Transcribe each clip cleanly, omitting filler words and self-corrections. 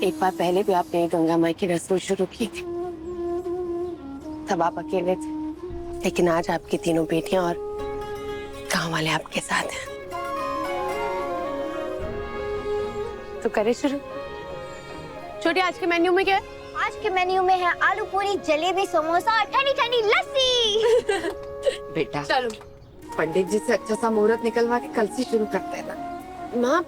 एक बार पहले भी आपने गंगा माई की रस्म शुरू की थी, तब आप अकेले थे, लेकिन आज आपकी तीनों बेटियां और गांव वाले आपके साथ हैं। तो करें शुरू। छोटी, आज के मेन्यू में क्या है? आज के मेन्यू में है आलू पूरी, जलेबी, समोसा और ठंडी ठंडी लस्सी। बेटा चलो, पंडित जी से अच्छा सा मुहूर्त निकलवा के कल से शुरू करते हैं ना। माँ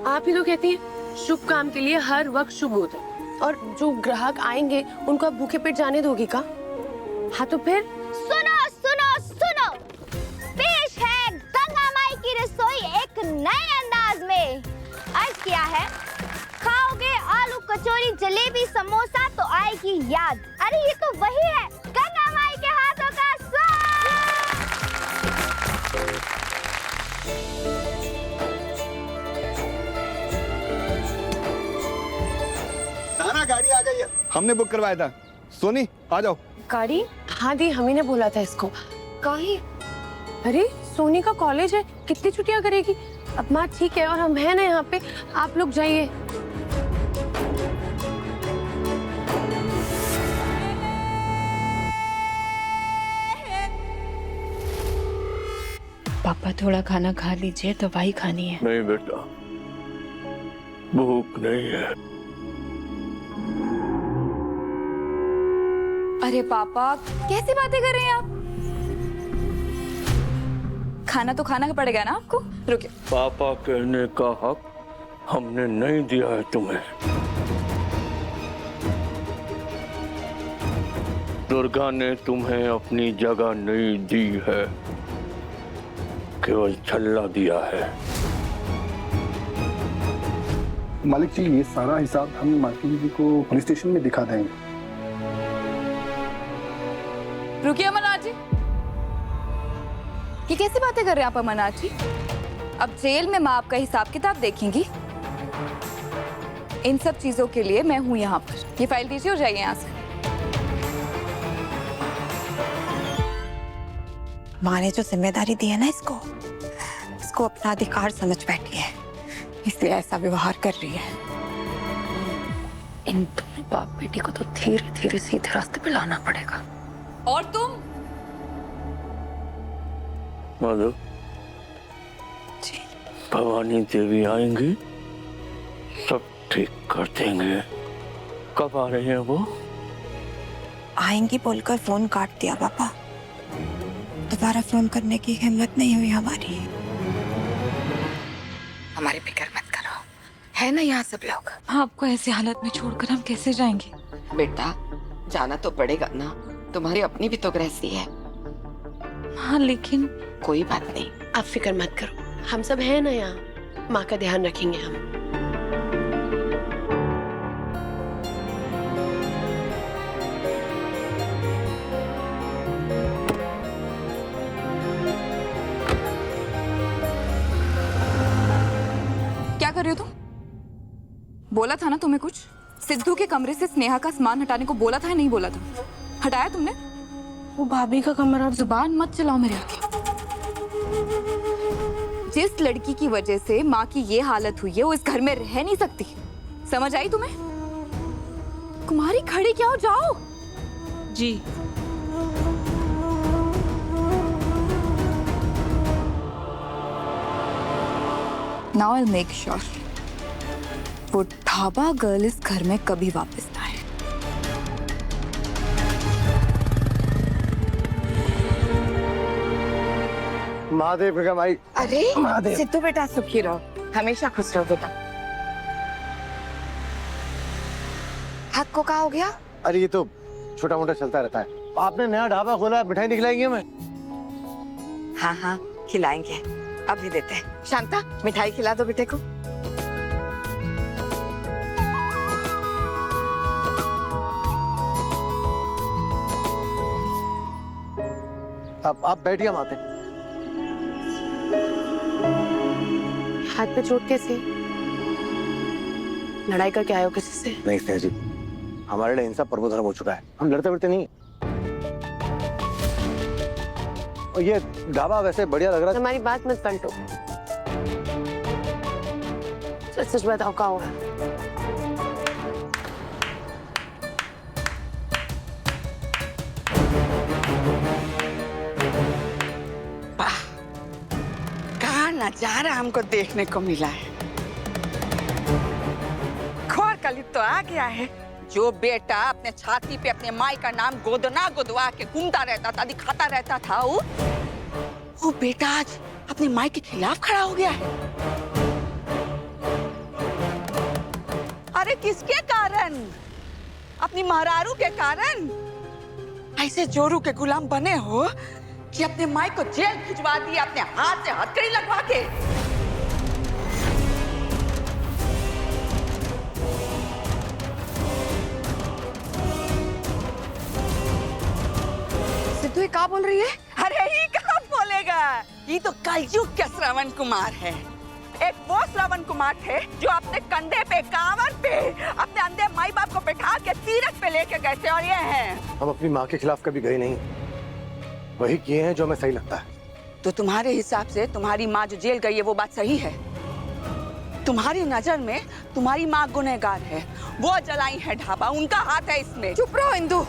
आप ही तो कहती हैं शुभ काम के लिए हर वक्त शुभ होता है, और जो ग्राहक आएंगे उनको आप भूखे पेट जाने दोगी का? हाँ तो फिर सुनो सुनो सुनो, पेश है गंगा माई की रसोई एक नए अंदाज में। अर्ज किया है, खाओगे आलू कचौरी जलेबी समोसा तो आएगी याद। अरे ये तो वही है, गंगा माई के हाथों का स्वाद। सारा गाड़ी आ गई है, हमने बुक करवाया था। सोनी आ जाओ। गाड़ी? हाँ दी, हम ही ने बोला था इसको। काहे? अरे सोनी का कॉलेज है, कितनी छुट्टियां करेगी? अब माँ ठीक है, और हम हैं ना यहाँ पे, आप लोग जाइए। पापा थोड़ा खाना खा लीजिए, दवाई खानी है। नहीं बेटा, भूख नहीं है। अरे पापा कैसी बातें कर रहे हैं आप? खाना तो खाना पड़ेगा ना आपको। रुकिए। पापा कहने का हक हमने नहीं दिया है तुम्हें। दुर्गा ने तुम्हें अपनी जगह नहीं दी है, केवल छल्ला दिया है। मालिक जी, ये सारा हिसाब हम मालकिन जी को पुलिस स्टेशन में दिखा देंगे। रुकिए अमरनाथ जी, ये कैसी बातें कर रहे हैं आप अमरनाथ जी? अब जेल में माँ आपका हिसाब किताब देखेंगी। इन सब चीजों के लिए मैं हूँ यहाँ पर। ये फाइल दीजिए और जाइए यहाँ से। माँ ने जो जिम्मेदारी दी है ना इसको अपना अधिकार समझ बैठी है, इसलिए ऐसा व्यवहार कर रही है। इन दोनों बाप बेटी को तो धीरे धीरे सीधे रास्ते पे लाना पड़ेगा। और तुम? माधव जी। भवानी देवी आएंगी, सब ठीक कर देंगे। कब आ रही हैं वो? आएंगी बोलकर फोन काट दिया पापा। दोबारा फोन करने की हिम्मत नहीं हुई हमारी। हमारी फिक्र मत करो, है ना यहाँ सब लोग। आपको ऐसी हालत में छोड़कर हम कैसे जाएंगे? बेटा जाना तो पड़ेगा ना, तुम्हारी अपनी भी तो गृहस्थी है। हाँ लेकिन कोई बात नहीं, आप फिक्र मत करो, हम सब हैं ना यहाँ, माँ का ध्यान रखेंगे हम। क्या कर रही हो तुम? बोला था ना तुम्हें कुछ? सिद्धू के कमरे से स्नेहा का सामान हटाने को बोला था या नहीं बोला था? हटाया तुमने? वो भाभी का कमरा। जुबान मत चलाओ मेरे आगे। जिस लड़की की वजह से माँ की ये हालत हुई है वो इस घर में रह नहीं सकती। समझ आई तुम्हें? कुमारी खड़ी क्या हो, जाओ। जी। Now I'll make sure वो ढाबा गर्ल इस घर में कभी वापस ना आए। महादेव बेगम आई। अरे सिद्धू बेटा सुखी रहो, हमेशा खुश रहो बेटा। हाथ को क्या हो गया? अरे ये तो छोटा मोटा चलता रहता है। आपने नया ढाबा खोला, मिठाई निकलाएंगे हमें? हाँ हाँ खिलाएंगे, अभी देते हैं। शांता मिठाई खिला दो बेटे को। आप बैठिए माते। हाथ पे चोट कैसे? लड़ाई करके आए हो किसी से? नहीं स्नेहा जी, हमारे लिए इंसान प्रबोधन हो चुका है, हम लड़ते वड़ते नहीं। और ये ढाबा वैसे बढ़िया लग रहा है। हमारी बात मत पलटो, सच सच बताओ क्या हुआ? नजारा हमको देखने को मिला है। खोर कलित तो आ गया है। जो बेटा अपने छाती पे अपने माई का नाम गोदना गोदवा के घूमता रहता था, दिखाता रहता था, वो बेटा आज अपनी माई के खिलाफ खड़ा हो गया है। अरे किसके कारण? अपनी महारारू के कारण? ऐसे जोरू के गुलाम बने हो कि अपने माई को जेल भिजवा दी, अपने हाथ से हथकड़ी लगवा के। सिद्धू ये क्या बोल रही है? अरे ये कहाँ बोलेगा? ये तो कलयुग के श्रवण कुमार है। एक वो श्रवण कुमार थे जो अपने कंधे पे, कांवर पे अपने अंधे माई बाप को बैठा के तीरथ पे लेके गए थे, और ये हैं। हम अपनी माँ के खिलाफ कभी गए नहीं, वही किए हैं जो हमें सही लगता है। तो तुम्हारे हिसाब से तुम्हारी माँ जो जेल गई है वो बात सही है? तुम्हारी नजर में तुम्हारी माँ गुनहगार है, वो जलाई है ढाबा, उनका हाथ है इसमें। चुप रहो इंदु।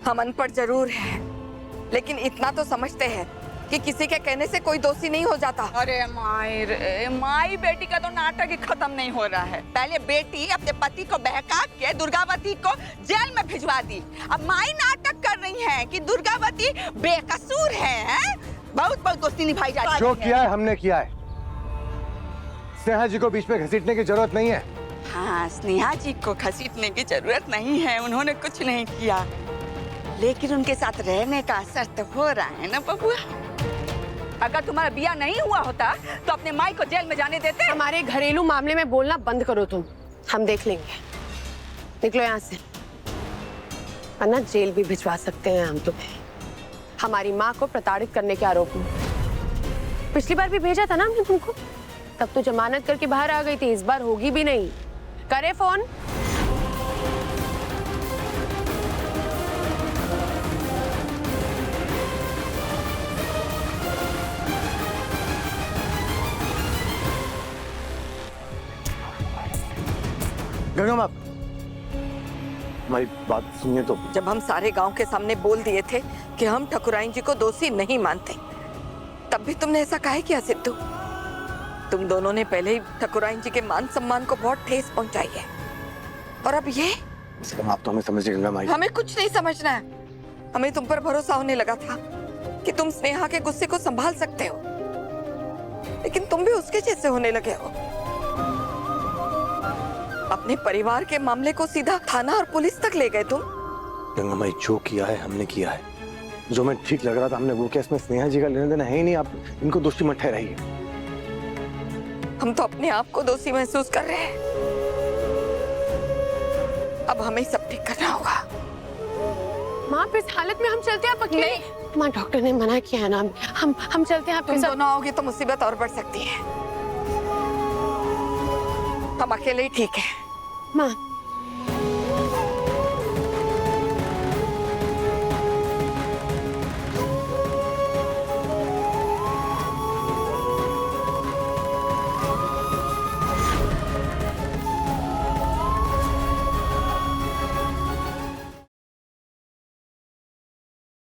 हम अनपढ़ जरूर हैं, लेकिन इतना तो समझते हैं कि किसी के कहने से कोई दोषी नहीं हो जाता। अरे माई रे, माई बेटी का तो नाटक ही खत्म नहीं हो रहा है। पहले बेटी अपने पति को बहका के दुर्गावती को जेल में भिजवा दी, अब माई नाटक कर रही है कि दुर्गावती बेकसूर है? बहुत बहुत दोस्ती निभाई जा रही है। जो किया है हमने किया है, स्नेहा जी को बीच में घसीटने की जरूरत नहीं है। हाँ, स्नेहा जी को घसीटने की जरूरत नहीं है, उन्होंने कुछ नहीं किया, लेकिन उनके साथ रहने का असर तो हो रहा है ना बबुआ। अगर तुम्हारा बिया नहीं हुआ होता तो अपने माई को जेल में जाने देते। हमारे घरेलू मामले में बोलना बंद करो तुम, हम देख लेंगे। निकलो यहाँ से, वरना जेल भी भिजवा सकते हैं हम तुम्हें, हमारी माँ को प्रताड़ित करने के आरोप में। पिछली बार भी भेजा था ना हमने तुमको, तब तो जमानत करके बाहर आ गई थी, इस बार होगी भी नहीं। करे फोन। गंगा माँ, हमारी बात सुनिए तो। जब हम सारे गांव के सामने बोल दिए थे कि हम ठकुराइन जी को दोषी नहीं मानते, तब भी तुमने ऐसा काहे किया सिद्धू? तुम दोनों ने पहले ही ठकुराइन जी के मान सम्मान को बहुत ठेस पहुंचाई है, और अब ये? आप तो हमें समझिए गंगा माई। हमें कुछ नहीं समझना है। हमें तुम पर भरोसा होने लगा था कि तुम स्नेहा के गुस्से को संभाल सकते हो, लेकिन तुम भी उसके जैसे होने लगे हो। अपने परिवार के मामले को सीधा थाना और पुलिस तक ले गए तुम। गंगा माई, जो किया है हमने किया है, जो मैं ठीक लग रहा था हमने वो किया। इसमें स्नेहा जी का लेना देना है ही नहीं, आप इनको दोषी मत ठहराइए। हम तो अपने आप को दोषी महसूस कर रहे हैं। अब हमें सब ठीक करना होगा। माँ, इस हालत में हम चलते हैं आप अकेले? माँ, डॉक्टर ने मना किया है ना, हम चलते हैं आपके तुम साथ। दोनों आओगे तो मुसीबत और बढ़ सकती है। हम अकेले ही ठीक है। माँ,